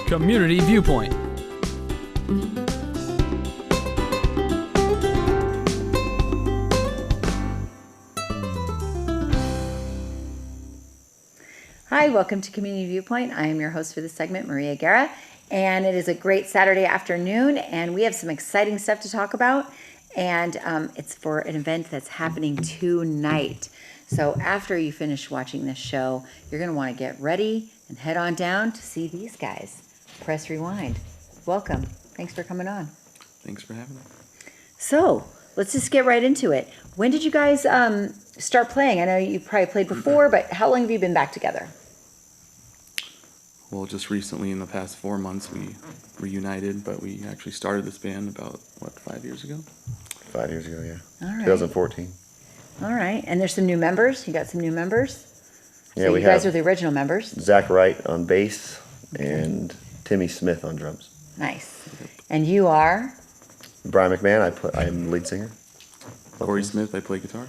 Community Viewpoint. Hi, welcome to Community Viewpoint. I am your host for this segment, Maria Guerra, and it is a great Saturday afternoon, and we have some exciting stuff to talk about, and it's for an event that's happening tonight. So after you finish watching this show, you're going to want to get ready and head on down to see these guys. Press Rewind. Welcome. Thanks for coming on. Thanks for having me. So let's just get right into it. When did you guys start playing? I know you probably played before, but how long have you been back together? Well, just recently in the past 4 months we reunited, but we actually started this band about, 5 years ago? 5 years ago, yeah. All right. 2014. All right. And there's some new members? You got some new members? Yeah, So we you guys have are the original members? Zach Wright on bass and Timmy Smith on drums. Nice. And you are? Brian McMahon, I'm the lead singer. Corey Smith, I play guitar.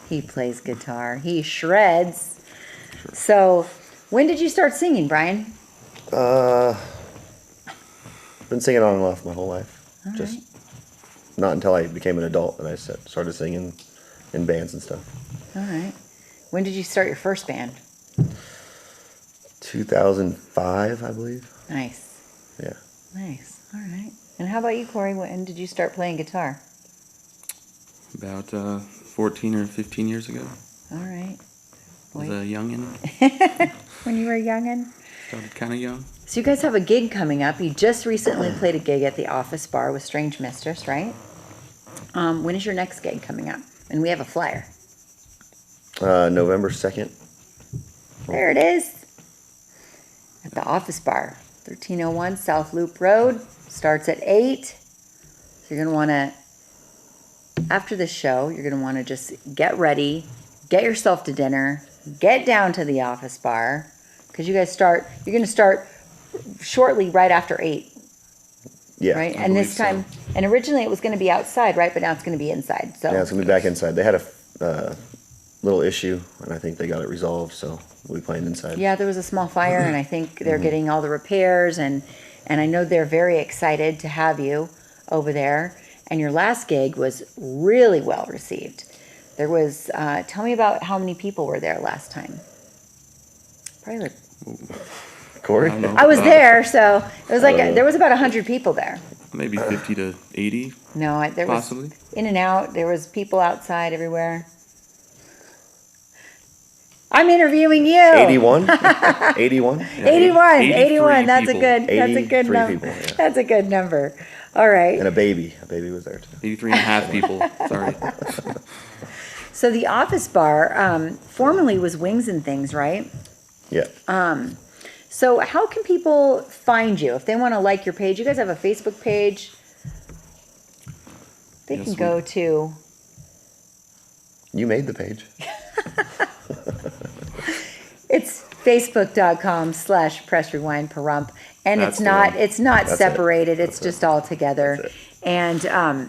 He plays guitar. He shreds. Sure. So when did you start singing, Brian? Been singing on and off my whole life. All Just right. not until I became an adult that I started singing in bands and stuff. All right. When did you start your first band? 2005, I believe. Nice. Yeah. Nice. All right. And how about you, Corey? When did you start playing guitar? About 14 or 15 years ago. All right. I was a youngin'. When you were a youngin'? Started kind of young. So you guys have a gig coming up. You just recently played a gig at the Office Bar with Strange Mistress, right? When is your next gig coming up? And we have a flyer. November 2nd. There it is. At the Office Bar, 1301 South Loop Road. Starts at 8. So you're going to want to, after the show, you're going to want to just get ready, get yourself to dinner, get down to the Office Bar, because you're going to start shortly right after 8. Yeah. Right? I And this believe time, and originally it was going to be outside, right? But now it's going to be inside. So Yeah, it's going to be back inside. They had a little issue, and I think they got it resolved, so we'll be playing inside. yeah, there was a small fire, and I think they're getting all the repairs, and I know they're very excited to have you over there. And your last gig was really well received. There was, tell me about how many people were there last time. Probably like, Corey? I don't know. I was there, so it was like, there was about 100 people there. Maybe 50 to 80, No, there was possibly. in and out. There was people outside everywhere. I'm interviewing you. 81? 81? Yeah, 81, 83 81. That's a people. good. That's a good 83 number. people, yeah. That's a good number. All right. And a baby. A baby was there, too. 83 and a half people. Sorry. So the Office Bar formerly was Wings and Things, right? Yeah. So how can people find you if they want to like your page? You guys have a Facebook page. They Yes, can we go do. to. You made the page. It's facebook.com/pressrewindperump, and That's the one. it's not That's separated. it. It's just all together. That's it. And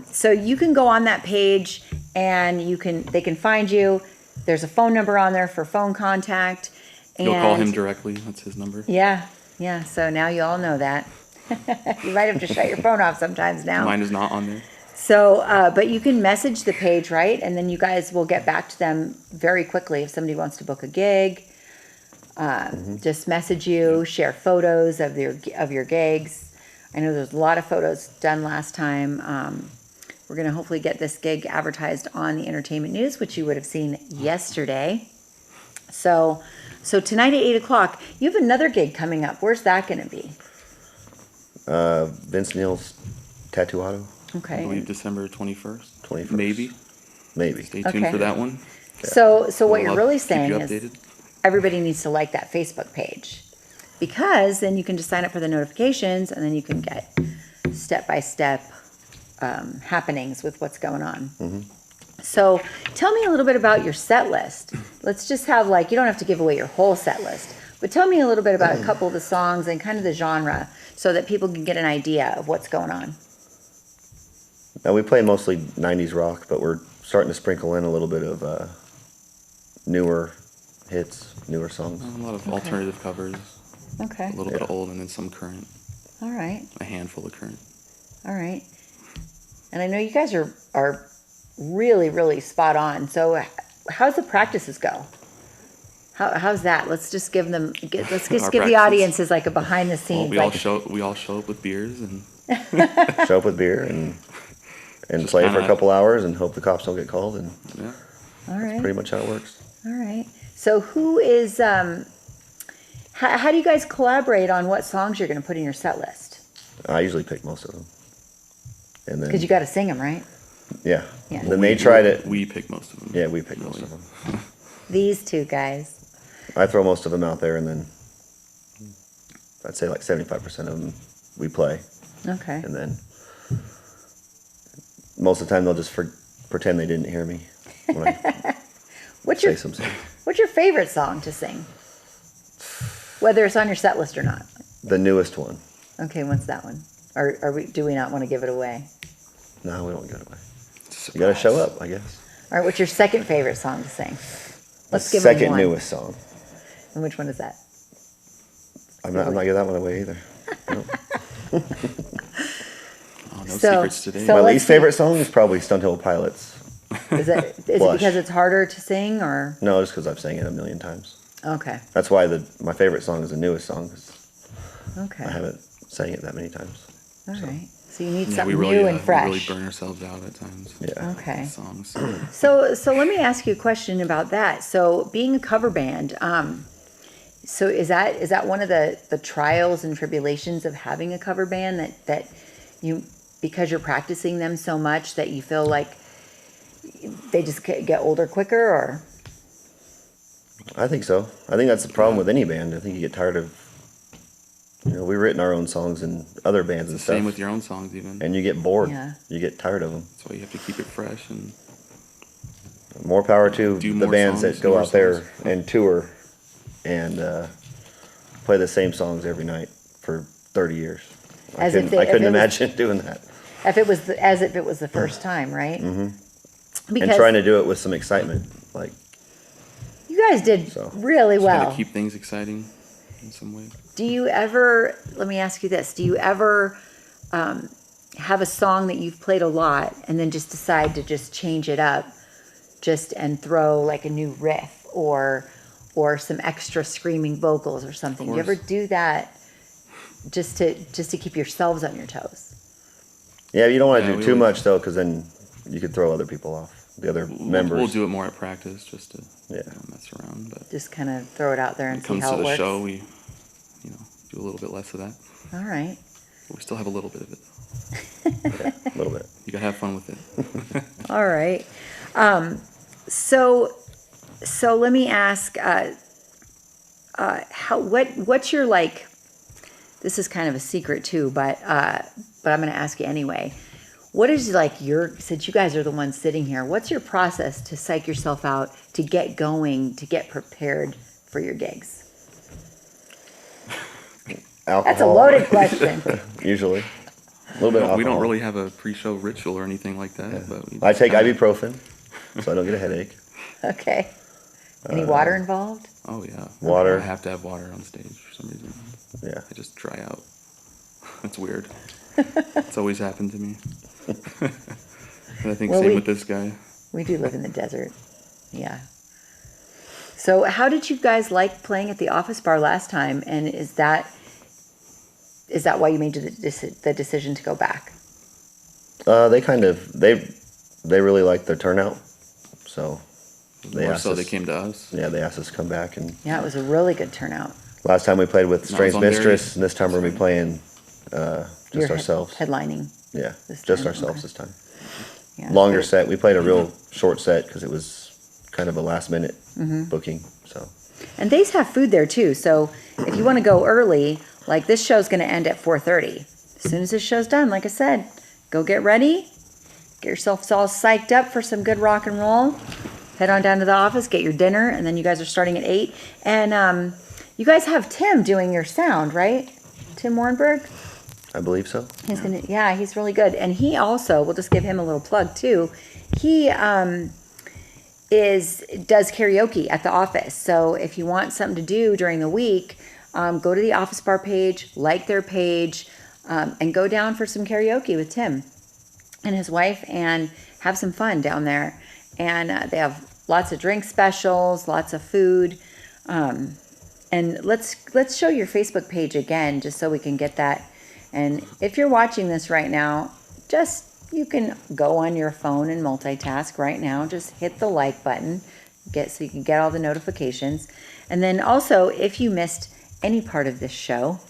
so you can go on that page, and they can find you. There's a phone number on there for phone contact. And You'll call him directly. That's his number. Yeah. So now you all know that. You might have to shut your phone off sometimes now. Mine is not on there. So, but you can message the page, right? And then you guys will get back to them very quickly if somebody wants to book a gig. Just message you, share photos of your gigs. I know there's a lot of photos done last time. We're going to hopefully get this gig advertised on the entertainment news, which you would have seen yesterday. So tonight at 8 o'clock, you have another gig coming up. Where's that going to be? Vince Neil's Tattoo Auto. I Okay. believe December 21st. 21st. Maybe. Maybe. Stay tuned Okay. for that one. So what We'll you're really keep saying you is updated. everybody needs to like that Facebook page, because then you can just sign up for the notifications, and then you can get step-by-step happenings with what's going on. So tell me a little bit about your set list. Let's just have you don't have to give away your whole set list, but tell me a little bit about a couple of the songs and kind of the genre so that people can get an idea of what's going on. Now, we play mostly 90s rock, but we're starting to sprinkle in a little bit of newer hits, newer songs. A lot of alternative covers. Okay. A little bit of old, and then some current. All right. A handful of current. All right. And I know you guys are really, really spot on. So how's the practices go? How's that? Let's just give them. Let's just give the audiences like a behind the scenes. Well, we all show up with beers and Show up with beer and play for a couple hours and hope the cops don't get called, and yeah. All right. pretty much how it works. All right. So who is? How do you guys collaborate on what songs you're going to put in your set list? I usually pick most of them, and then Because you got to sing them, right? yeah. Yeah. Then they try to. We pick most of them. Yeah, we pick most of them. These two guys. I throw most of them out there, and then I'd say like 75% of them we play, Okay. and then most of the time they'll just pretend they didn't hear me when I What's say your some songs. What's your favorite song to sing? Whether it's on your set list or not. The newest one. Okay, what's that one? Or do we not want to give it away? No, we don't give it away. Surprise. You gotta show up, I guess. All right, what's your second favorite song to sing? Let's The give them second one. newest song. And which one is that? I'm not giving that one away either. No. Oh, no So- secrets today. so My let's least favorite song is probably Stunt Hill Pilots. Is it Blush. because it's harder to sing or No, just because I've sang it a million times. okay. That's why my favorite song is the newest song, because Okay. I haven't sang it that many times. All right. So you need Yeah, something we really, new and we fresh. really burn ourselves out at times. Yeah. Okay. Songs. So let me ask you a question about that. So being a cover band, so is that one of the trials and tribulations of having a cover band that you, because you're practicing them so much that you feel like they just get older quicker, or I think so. I think that's the problem with any band. I think you get tired of, we've written our own songs in other bands and stuff. Same with your own songs, even. And you get bored. Yeah. You get tired of them. That's why you have to keep it fresh and More power to Do the more bands songs, that go newer out there songs. and tour and play the same songs every night for 30 years. I As if couldn't, I if couldn't it was- imagine doing that. as if it was the first time, right? Mm-hmm. And trying to do it with some excitement. Like, You guys did So. really just well. gotta keep things exciting in some way. Do you ever, let me ask you this, do you ever have a song that you've played a lot and then just decide to just change it up and throw like a new riff or some extra screaming vocals or something? Do you ever course. do that just to keep yourselves on your toes? yeah, you don't want to Yeah, do we too always- much, though, because then you could throw other people off. The other members. We'll do it more at practice just to Yeah. mess around. But Just kind of throw it out there when and it see comes how to it the works? show, we do a little bit less of that. All right. But we still have a little bit of it. Yeah, a little bit. You gotta have fun with it. All right. So let me ask, what's your, like, this is kind of a secret too, but I'm going to ask you anyway. What is like since you guys are the ones sitting here, what's your process to psych yourself out, to get going, to get prepared for your gigs? Alcohol. That's a loaded question. Usually. A little bit of alcohol. We don't really have a pre-show ritual or anything like that. But we I just take kinda- ibuprofen, so I don't get a headache. Okay. Any water involved? Oh yeah. Water. I have to have water on stage for some reason. Yeah. I just dry out. It's weird. It's always happened to me. And I think Well, same with this guy. We do live in the desert. Yeah. So how did you guys like playing at the Office Bar last time? And is that why you made the decision to go back? They really liked their turnout, so they More asked so us. they came to us. Yeah, they asked us to come back, and Yeah, it was a really good turnout. last time we played with And I Strange was on Mistress, there. and this time we're gonna be playing You're just ourselves. headlining. Yeah, this just time, ourselves okay. this time. Yeah. Longer set. We played a real short set because it was kind of a last minute Mm-hmm. booking. So And they have food there too. So if you want to go early, like this show's going to end at 4:30. As soon as this show's done, like I said, go get ready. Get yourselves all psyched up for some good rock and roll. Head on down to the office, get your dinner, and then you guys are starting at 8. And you guys have Tim doing your sound, right? Tim Warrenberg? I believe so. He's he's really good. And he also, we'll just give him a little plug too. He does karaoke at the office. So if you want something to do during the week, go to the Office Bar page, like their page, and go down for some karaoke with Tim and his wife and have some fun down there. And they have lots of drink specials, lots of food. And let's show your Facebook page again, just so we can get that. And if you're watching this right now, you can go on your phone and multitask right now. Just hit the like button, so you can get all the notifications. And then also, if you missed any part of this show,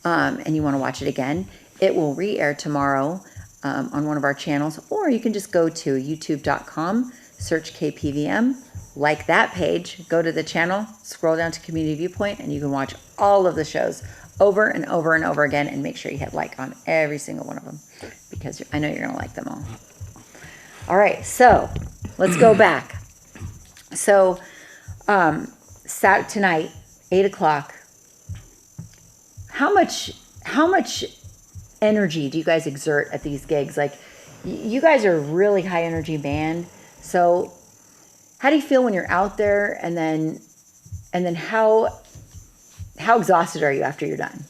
and you want to watch it again, it will re-air tomorrow on one of our channels, or you can just go to youtube.com, search KPVM, like that page, go to the channel, scroll down to Community Viewpoint, and you can watch all of the shows over and over and over again, and make sure you hit like on every single one of them, because I know you're going to like them all. All right, so let's go back. So tonight, 8 o'clock, how much energy do you guys exert at these gigs? Like, you guys are a really high energy band. So how do you feel when you're out there, and then how exhausted are you after you're done?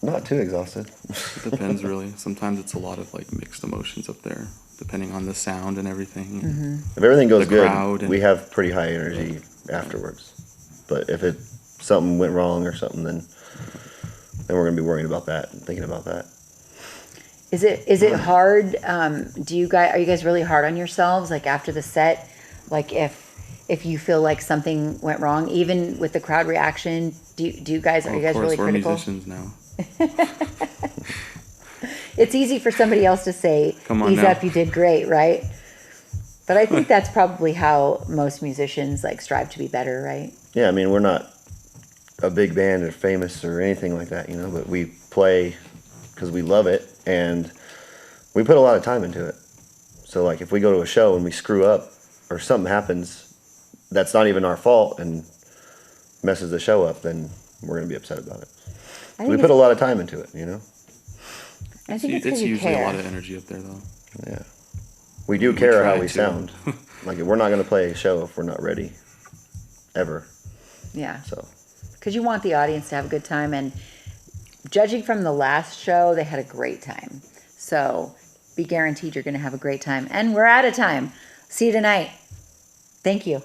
Not too exhausted. It depends, really. Sometimes it's a lot of like mixed emotions up there, depending on the sound and everything. Mm-hmm. If everything goes crowd good, we have pretty high energy afterwards. But if something went wrong or something, then we're gonna be worrying about that and thinking about that. Is it hard? Are you guys really hard on yourselves? Like after the set, like if you feel like something went wrong, even with the crowd reaction, are you guys really critical? We're musicians now. It's easy for somebody else to say, "Ease up, you did great," right? But I think that's probably how most musicians like strive to be better, right? Yeah, I mean, we're not a big band or famous or anything like that, but we play because we love it, and we put a lot of time into it. So like if we go to a show and we screw up or something happens that's not even our fault and messes the show up, then we're going to be upset about it. We put a lot of time into it, I think it's usually care. a lot of energy up there, though. Yeah. We do care how we to. sound. Like, we're not going to play a show if we're not ready. Ever. Yeah. So. Because you want the audience to have a good time, and judging from the last show, they had a great time. So be guaranteed you're going to have a great time. And we're out of time. See you tonight. Thank you.